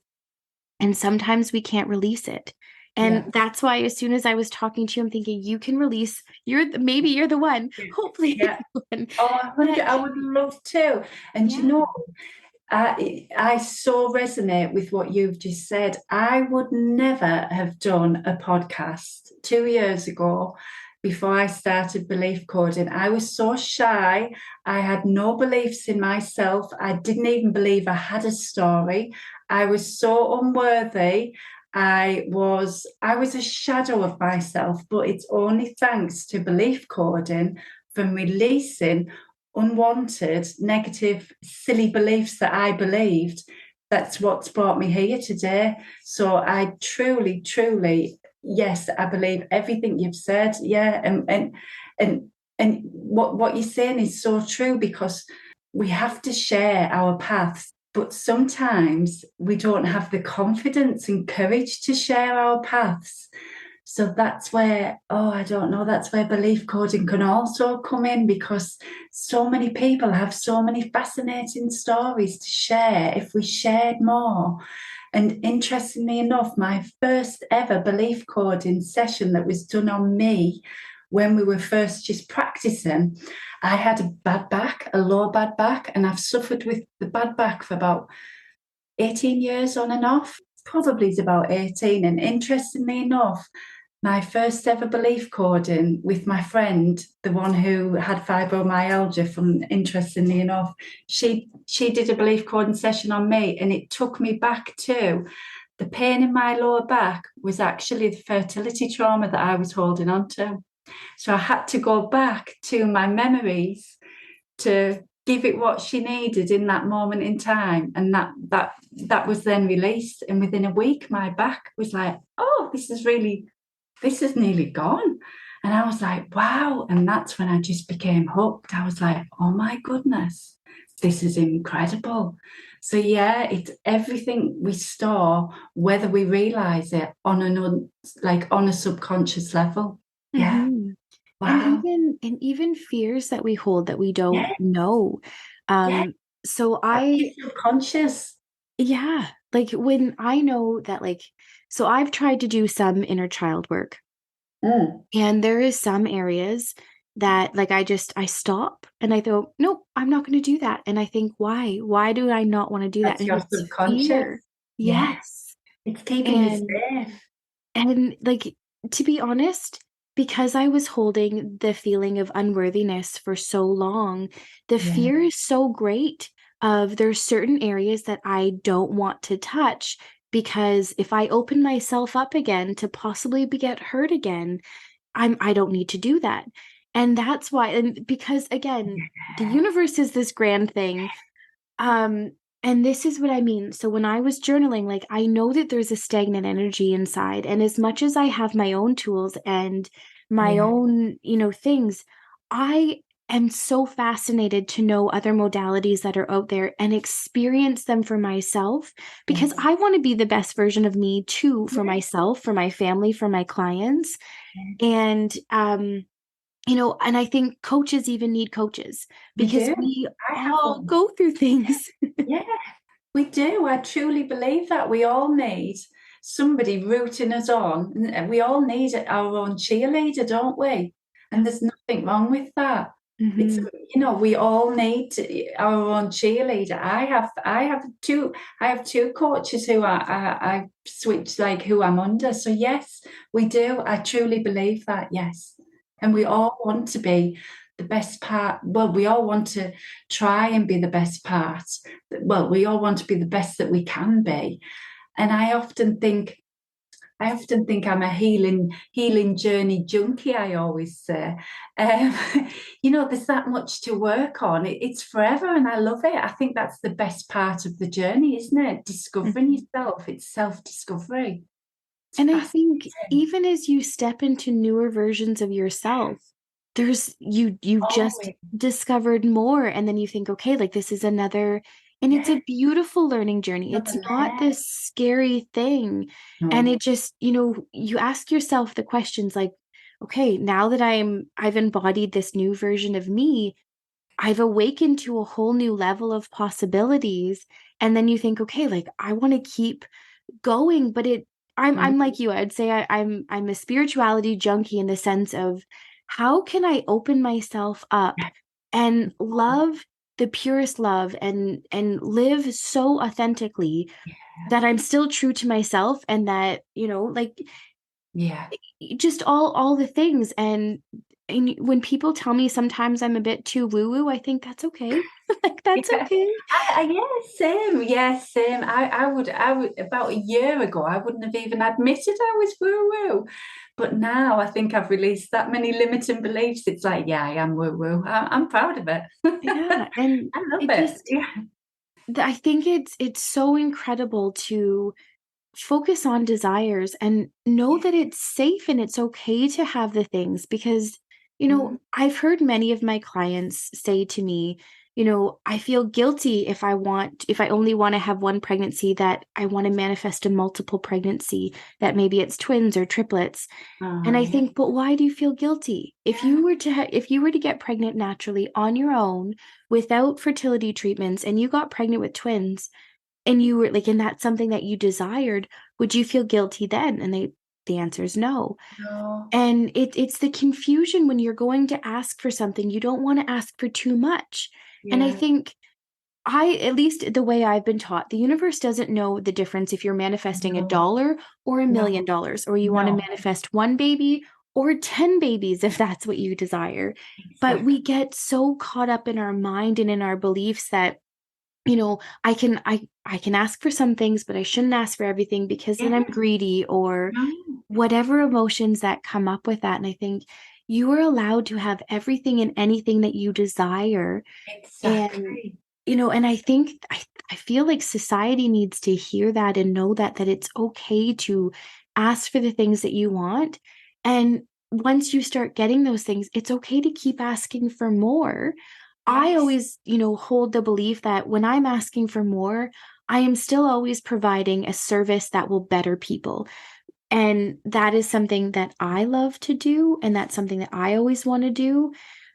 and sometimes we can't release it. And Yeah. that's why as soon as I was talking to you, I'm thinking you can release, maybe you're the one, Yeah. hopefully you're Yeah. the one Oh, that 100. I would love to. And yeah. I so resonate with what you've just said. I would never have done a podcast 2 years ago before I started belief coding. I was so shy. I had no beliefs in myself. I didn't even believe I had a story. I was so unworthy. I was a shadow of myself, but it's only thanks to belief coding, from releasing unwanted, negative, silly beliefs that I believed. That's what's brought me here today. So I truly, truly, yes, I believe everything you've said. Yeah, and what you're saying is so true, because we have to share our paths. But sometimes we don't have the confidence and courage to share our paths. So that's where, oh, I don't know, that's where belief coding can also come in, because so many people have so many fascinating stories to share if we shared more. And interestingly enough, my first ever belief coding session that was done on me when we were first just practicing, I had a bad back, a low bad back, and I've suffered with the bad back for about 18 years on and off. Probably it's about 18. And interestingly enough, my first ever belief coding with my friend, the one who had fibromyalgia, from interestingly enough, she did a belief coding session on me, and it took me back to the pain in my lower back was actually the fertility trauma that I was holding on to. So I had to go back to my memories to give it what she needed in that moment in time. And that was then released. And within a week, my back was like, oh, this is nearly gone. And I was like, wow. And that's when I just became hooked. I was like, oh my goodness, this is incredible. So yeah, it's everything we store, whether we realize it on a subconscious level. Yeah. Mm-hmm. And Wow. even fears that we hold that we don't Yeah. know. Yeah. So It's subconscious. yeah, like when I know that, like, so I've tried to do some inner child work, Mm. and there is some areas that like I stop and I go, nope, I'm not going to do that. And I think, why? Why do I not want to do that? That's And your it's subconscious. fear. Yeah. Yes. It's keeping you And safe. like, to be honest, because I was holding the feeling of unworthiness for so long, the Yeah. fear is so great of there's certain areas that I don't want to touch because if I open myself up again to possibly get hurt again, I don't need to do that. And that's why, and because again, the universe is this grand thing. Um, and this is what I mean. So when I was journaling, like I know that there's a stagnant energy inside. And as much as I have my own tools and my Yeah. own, things, I am so fascinated to know other modalities that are out there and experience them for myself because Yes. I want to be the best version of me too, for Yeah. myself, for my family, for my clients. Yes. And and I think coaches even need coaches We because do. we I have all one. go through things. Yeah, we do. I truly believe that we all need somebody rooting us on. And we all need our own cheerleader, don't we? And there's nothing wrong with that. It's, Hmm. we all need our own cheerleader. I have two coaches who I switch like who I'm under. So yes, we do. I truly believe that. Yes, and we all want to be the best part. Well, we all want to try and be the best part. Well, we all want to be the best that we can be. And I often think I'm a healing journey junkie. I always say, um, there's that much to work on. It's forever, and I love it. I think that's the best part of the journey, isn't it? Discovering Hmm. yourself. It's self-discovery. It's And I think fascinating. even as you step into newer versions of yourself, you've just Always, discovered more. And then you think, okay, like this is another, and it's yeah. a beautiful learning journey. It's Another not layer. this scary thing. And No. it just, you ask yourself the questions like, okay, now that I've embodied this new version of me, I've awakened to a whole new level of possibilities. And then you think, okay, like I want to keep going, but I'm Mm. like you. I'd say I'm a spirituality junkie in the sense of how can I open myself up and love the purest love and live so authentically that I'm still true to myself and that, like Yeah. just all the things. And when people tell me sometimes I'm a bit too woo woo, I think that's okay. Like that's Yeah. okay. Yeah, same. Yeah, same. I would, about a year ago, I wouldn't have even admitted I was woo-woo. But now I think I've released that many limiting beliefs. It's like, yeah, I am woo-woo. I'm proud of it. Yeah, and I love it it. just Yeah. I think it's so incredible to focus on desires and know that it's safe and it's okay to have the things because Mm. I've heard many of my clients say to me, I feel guilty if I only want to have one pregnancy, that I want to manifest a multiple pregnancy, that maybe it's twins or triplets. And I Yeah. think, but why do you feel guilty? Yeah. If you were to get pregnant naturally on your own without fertility treatments and you got pregnant with twins and you were like, and that's something that you desired, would you feel guilty then? And the answer is no. No. And it's the confusion when you're going to ask for something, you don't want to ask for too much. And I Yeah. think at least the way I've been taught, the universe doesn't know the difference if you're manifesting a No. dollar or No. $1 million, or you want to No. manifest one baby or 10 babies if that's what you desire. But Exactly. we get so caught up in our mind and in our beliefs that I can ask for some things, but I shouldn't ask for everything because then I'm Yeah. greedy or No. whatever emotions that come up with that. And I think you are allowed to have everything and anything that you desire. And, Exactly. and I feel like society needs to hear that and know that it's okay to ask for the things that you want. And once you start getting those things, it's okay to keep asking for more. I Yes. always, hold the belief that when I'm asking for more, I am still always providing a service that will better people. And that is something that I love to do. And that's something that I always want to do.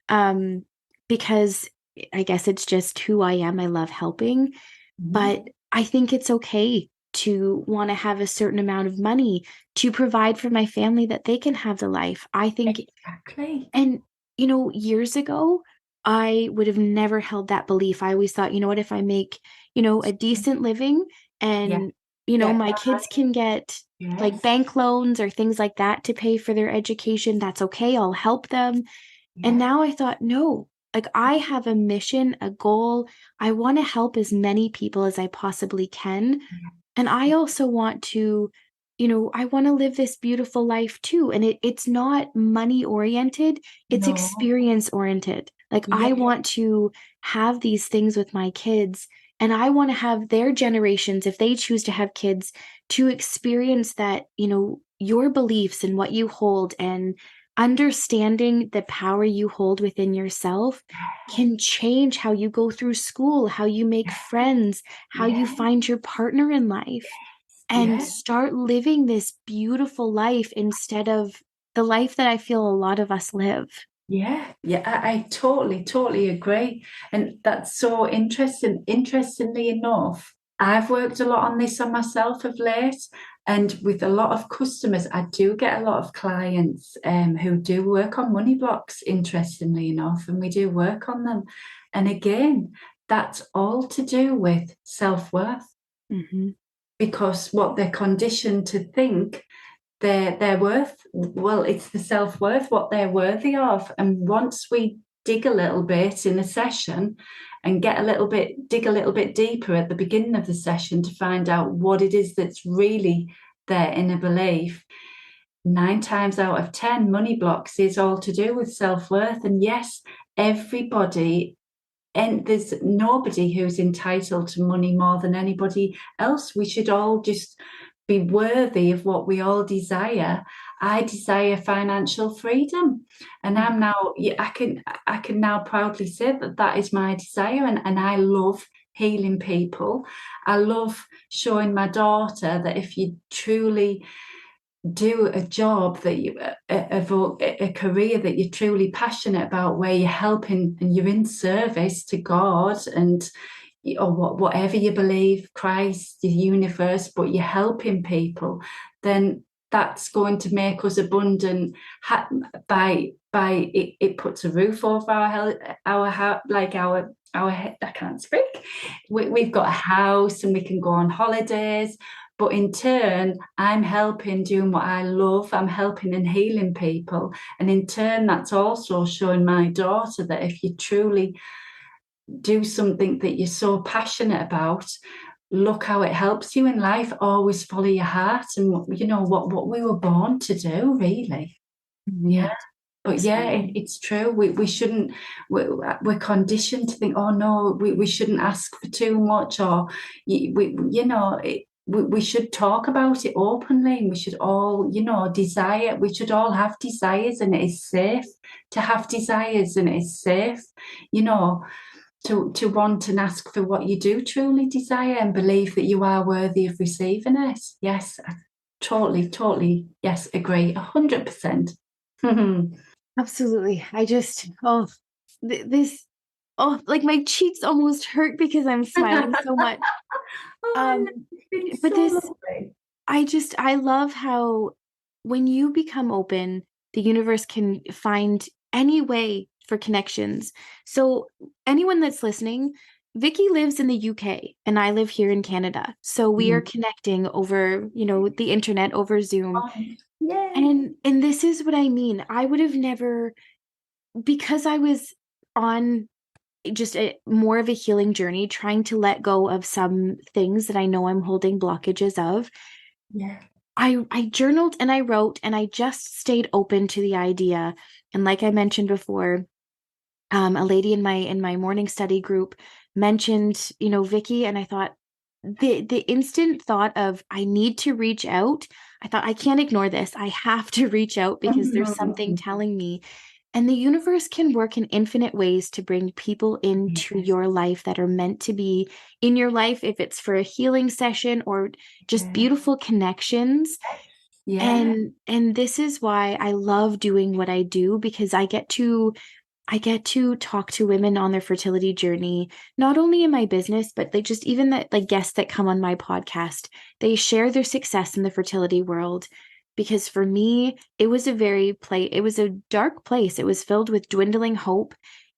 Um, because I guess it's just who I am. I love helping, but Mhm. I think it's okay to want to have a certain amount of money to provide for my family that they can have the life. I think, Exactly. and years ago, I would have never held that belief. I always thought, what, if I make, a decent living Yeah. and, Get my by. kids can get like Yes. bank loans or things like that to pay for their education, that's okay. I'll help them. And Yeah. now I thought, no, like I have a mission, a goal. I want to help as many people as I possibly can. And I also want to, I want to live this beautiful life too. And it's not money oriented, it's No. experience oriented. Like Yeah. I want to have these things with my kids, and I want to have their generations, if they choose to have kids, to experience that, your beliefs and what you hold and understanding the power you hold within yourself can change how you go through school, how you make friends, how you Yeah. find your partner in life, and Yeah. start living this beautiful life instead of the life that I feel a lot of us live. Yeah, yeah, I totally, totally agree. And that's so interesting. Interestingly enough, I've worked a lot on this on myself of late. And with a lot of customers, I do get a lot of clients who do work on money blocks, interestingly enough, and we do work on them. And again, that's all to do with self-worth, Hmm. because what they're conditioned to think their worth, well, it's the self-worth, what they're worthy of. And once we dig a little bit in a session and dig a little bit deeper at the beginning of the session to find out what it is that's really their inner belief, 9 times out of 10 money blocks is all to do with self-worth. And yes, everybody, and there's nobody who's entitled to money more than anybody else. We should all just be worthy of what we all desire. I desire financial freedom, and I'm now, yeah, I can now proudly say that that is my desire, and I love healing people. I love showing my daughter that if you truly do a job that you a career that you're truly passionate about, where you're helping and you're in service to God and or whatever you believe, Christ, the universe, but you're helping people, then that's going to make us abundant. By it puts a roof over our house, like our I can't speak. We've got a house and we can go on holidays, but in turn, I'm helping doing what I love. I'm helping and healing people. And in turn, that's also showing my daughter that if you truly do something that you're so passionate about, look how it helps you in life. Always follow your heart and what we were born to do, really. Hmm. Yeah. But yeah, Absolutely. it's true. We shouldn't, we're conditioned to think, oh no, we shouldn't ask for too much, or we should talk about it openly, and we should all, desire, we should all have desires, and it is safe to have desires, and it is safe, you know, to want and ask for what you do truly desire and believe that you are worthy of receiving it. Yes, I totally, totally, yes, agree, 100%. Absolutely. I just, oh, this, oh, like my cheeks almost hurt because I'm smiling so much. Oh, Um, it's been but so this, lovely. I love how when you become open, the universe can find any way for connections. So, anyone that's listening, Vicky lives in the UK and I live here in Canada. So, we are Mhm. connecting over, the internet, over Zoom. Yay. And this is what I mean. I would have never, because I was on just more of a healing journey, trying to let go of some things that I know I'm holding blockages of. Yeah. I journaled and I wrote and I just stayed open to the idea. And like I mentioned before, a lady in my morning study group mentioned, Vickie, and I thought the instant thought of I need to reach out, I thought I can't ignore this. I have to reach out because there's something telling me. And the universe can work in infinite ways to bring people into Yes. your life that are meant to be in your life, if it's for a healing session or just Yeah. beautiful connections. Yeah. And this is why I love doing what I do, because I get to talk to women on their fertility journey, not only in my business, but they just even that like guests that come on my podcast, they share their success in the fertility world. Because for me, it was a dark place. It was filled with dwindling hope.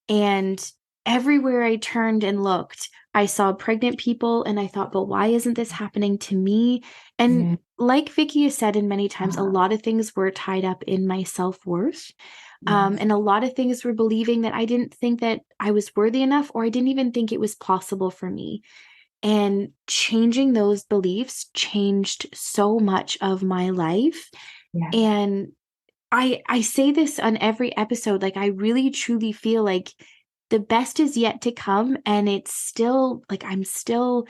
And everywhere I turned and looked, I saw pregnant people and I thought, but why isn't this happening to me? And Yeah. like Vickie has said in many times, a Uh, lot of things were tied up in my self-worth. yes. And a lot of things were believing that I didn't think that I was worthy enough, or I didn't even think it was possible for me. And changing those beliefs changed so much of my life. Yeah. And I say this on every episode, like I really truly feel like the best is yet to come, and it's still like I'm still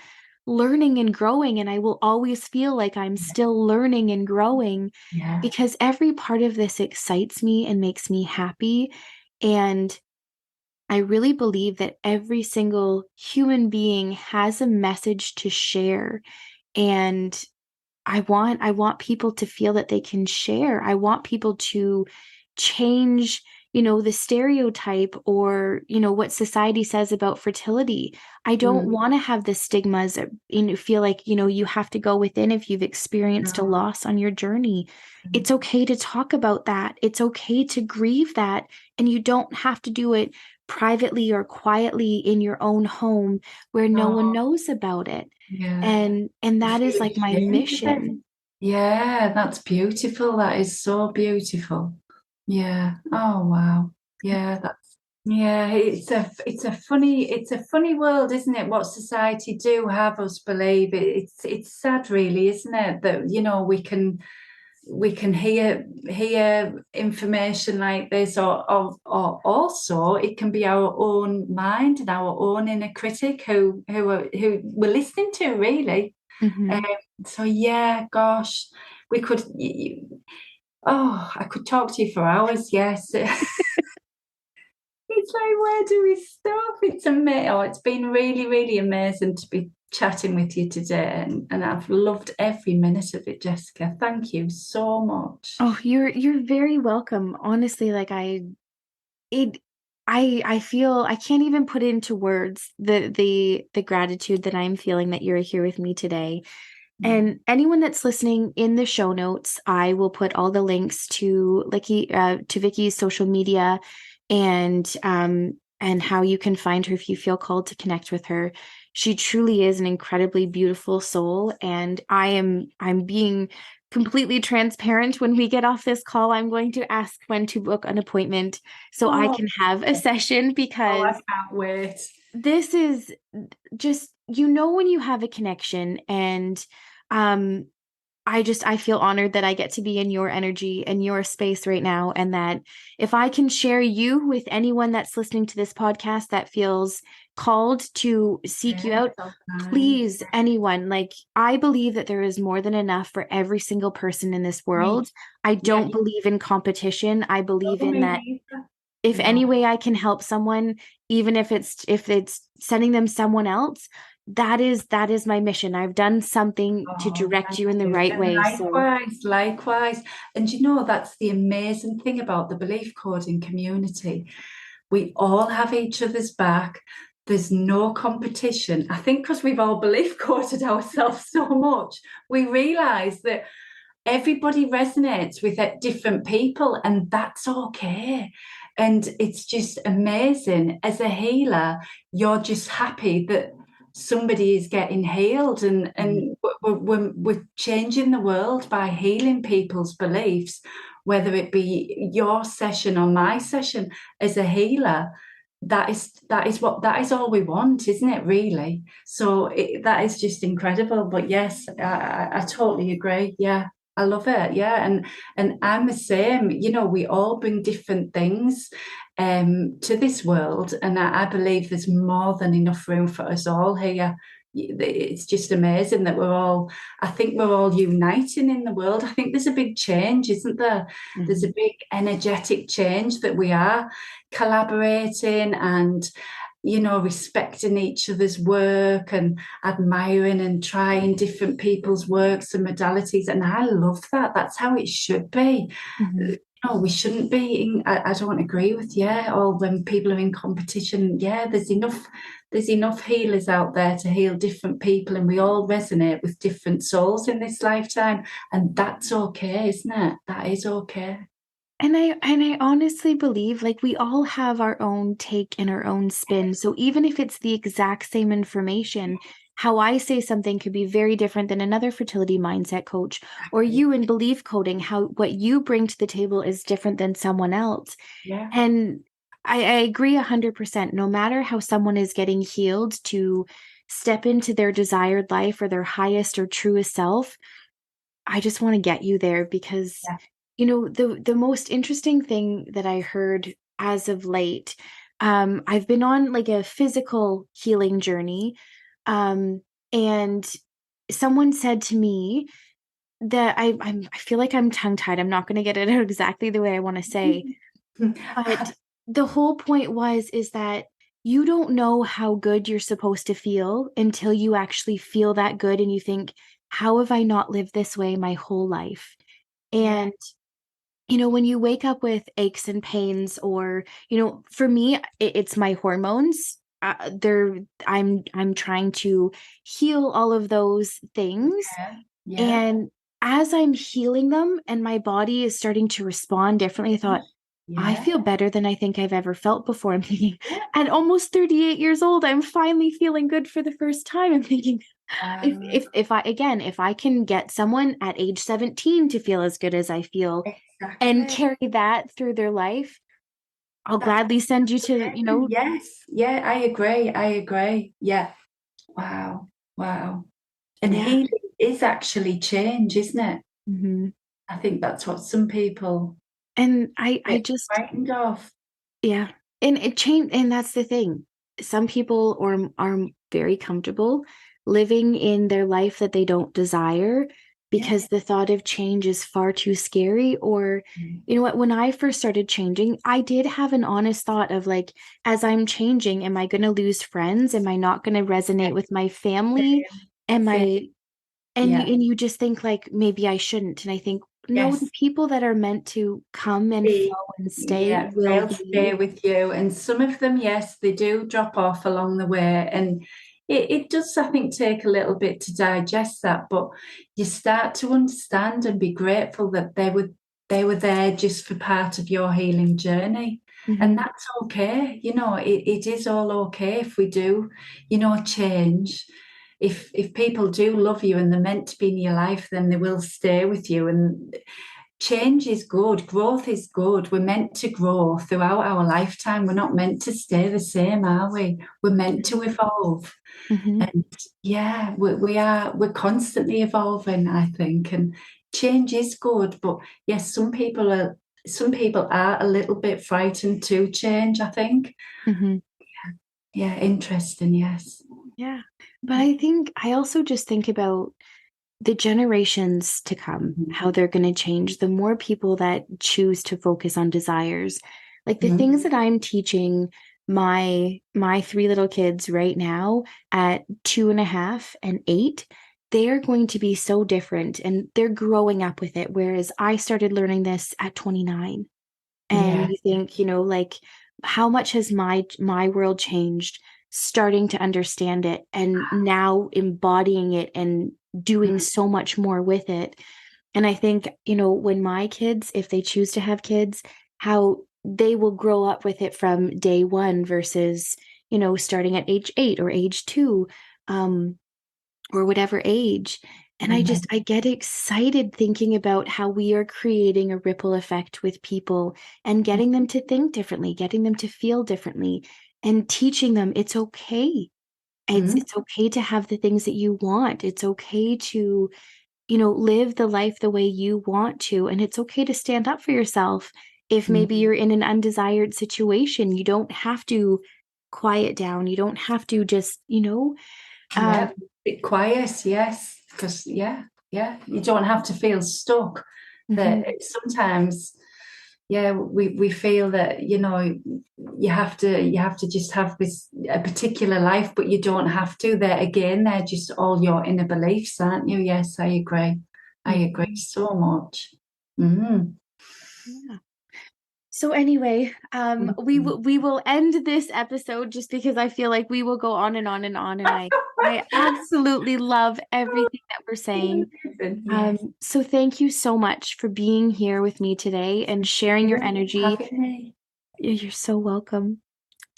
learning and growing, and I will always feel like I'm still learning and growing, Yeah. because every part of this excites me and makes me happy. And I really believe that every single human being has a message to share. And I want people to feel that they can share. I want people to change, the stereotype, or, what society says about fertility. I don't Mm. want to have the stigmas that, feel like, you have to go within if you've experienced a No. loss on your journey. It's okay to talk about that. It's okay to grieve that. And you don't have to do it privately or quietly in your own home where no one No. knows about it. Yeah. And You that is feel like my ashamed of it. mission. Yeah, that's beautiful. That is so beautiful. Yeah. Oh wow. Yeah, that's yeah, it's a funny world, isn't it? What society do have us believe. It's sad really, isn't it? That we can hear information like this, or also it can be our own mind and our own inner critic who we're listening to really. Um, Hmm. so yeah, gosh, we could. Oh, I could talk to you for hours. Yes, it's like where do we stop? It's amazing. Oh, it's been really, really amazing to be chatting with you today, and I've loved every minute of it, Jessica. Thank you so much. Oh, you're very welcome. Honestly, like it I feel I can't even put into words the gratitude that I'm feeling that you're here with me today. And anyone that's listening, in the show notes, I will put all the links to Vickie's social media, and how you can find her if you feel called to connect with her. She truly is an incredibly beautiful soul, and I'm being completely transparent. When we get off this call, I'm going to ask when to book an appointment so I Oh, can have a session, oh, I because can't wait. this is just, when you have a connection. And um I feel honored that I get to be in your energy and your space right now, and that if I can share you with anyone that's listening to this podcast that feels called to seek you Yeah, out, so kind. please, anyone. Like, I believe that there is more than enough for every single person in this Me, world. I yeah, don't believe in competition. I believe no, in me that neither. if No, any way I can help someone, even if it's sending them someone else, that is my mission. I've done something to oh, direct thank you in the you. right And way. So, likewise, likewise. And that's the amazing thing about the belief coding community. We all have each other's back. There's no competition. I think because we've all belief coded ourselves so much, we realize that everybody resonates with different people, and that's okay. And it's just amazing. As a healer, you're just happy that somebody is getting healed, and we're changing the world by healing people's beliefs, whether it be your session or my session. As a healer, that is all we want, isn't it, really? So that is just incredible. But yes, I totally agree. Yeah. I love it. Yeah. And I'm the same. You know, we all bring different things to this world. And I believe there's more than enough room for us all here. It's just amazing that I think we're all uniting in the world. I think there's a big change, isn't there? There's a big energetic change that we are collaborating and, you know, respecting each other's work and admiring and trying different people's works and modalities. And I love that. That's how it should be. Mm-hmm. No, we shouldn't be I don't agree with, or when people are in competition, there's enough healers out there to heal different people, and we all resonate with different souls in this lifetime. And that's okay, isn't it? That is okay. And I honestly believe like we all have our own take and our own spin. So even if it's the exact same information, how I say something could be very different than another fertility mindset coach, or you in belief coding, how what you bring to the table is different than someone else. Yeah. And I agree 100%. No matter how someone is getting healed to step into their desired life or their highest or truest self, I just want to get you there because, Yeah. the most interesting thing that I heard as of late, I've been on like a physical healing journey, and someone said to me that I feel like I'm tongue tied. I'm not going to get it out exactly the way I want to say, but the whole point is that you don't know how good you're supposed to feel until you actually feel that good and you think, how have I not lived this way my whole life? Yeah. And when you wake up with aches and pains, or for me, it's my hormones. I'm trying to heal all of those things, Yeah. Yeah. and as I'm healing them and my body is starting to respond differently, I thought, I Yeah. feel better than I think I've ever felt before. I'm thinking, Yeah. at almost 38 years old, I'm finally feeling good for the first time. I'm thinking, if I can get someone at age 17 to feel as good as I feel and Exactly. carry that through their life, I'll That's gladly send you to, amazing. Yes. Yeah, I agree. I agree. Yeah. Wow. Wow. And yeah. healing is actually change, isn't it? Mhm. I think that's what some people And I get just, frightened of. yeah. And it changed. And that's the thing. Some people are very comfortable living in their life that they don't desire Yeah. because the thought of change is far too scary. Or, you know what, when I first started changing, I did have an honest thought of like, as I'm changing, am I going to lose friends? Am I not going to resonate with my family? Same. Am Same. I and Yeah. you just think like maybe I shouldn't. And I think no, the Yes. people that are meant to come and They- flow and stay Yeah, will they'll stay be. with you. And some of them, yes, they do drop off along the way. And it does, I think, take a little bit to digest that. But you start to understand and be grateful that they were there just for part of your healing journey. And Mhm. that's okay. You know, it is all okay if we do, change. If people do love you and they're meant to be in your life, then they will stay with you. And change is good, growth is good. We're meant to grow throughout our lifetime. We're not meant to stay the same, are we? We're meant to evolve. Mhm. And yeah, we're constantly evolving, I think. And change is good. But yes, some people are a little bit frightened to change, I think. Mhm. Yeah, interesting, yes. Yeah. But I think I also just think about the generations to come, Mhm. how they're going to change, the more people that choose to focus on desires. Like the Mhm. things that I'm teaching my three little kids right now at 2.5 and 8, they are going to be so different and they're growing up with it. Whereas I started learning this at 29. And Yeah. you think, like how much has my world changed, starting to understand it and now embodying it and doing Mhm. so much more with it. And I think, when my kids, if they choose to have kids, how they will grow up with it from day one versus, starting at age 8 or age 2. Or whatever age. And Mhm. I get excited thinking about how we are creating a ripple effect with people and getting them to think differently, getting them to feel differently, and teaching them it's okay. It's Mhm. it's okay to have the things that you want. It's okay to live the life the way you want to. And it's okay to stand up for yourself. If maybe you're in an undesired situation, you don't have to quiet down. You don't have to just, Bit quiet, yes, because you don't have to feel stuck. That sometimes, we feel that you have to just have a particular life, but you don't have to. They're just all your inner beliefs, aren't you? Yes, I agree. I agree so much. Yeah. So anyway, we will end this episode just because I feel like we will go on and on and on, and I absolutely love everything that we're saying. Yes. So thank you so much for being here with me today and sharing your energy. You're so welcome.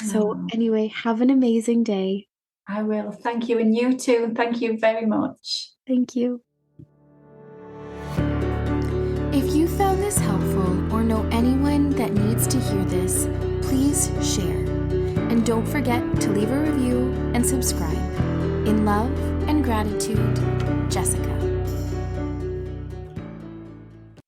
So anyway, have an amazing day. I will. Thank you, and you too. Thank you very much. Thank you. If you found this helpful or know anyone that needs to hear this, please share. And don't forget to leave a review and subscribe. In love and gratitude, Jessica.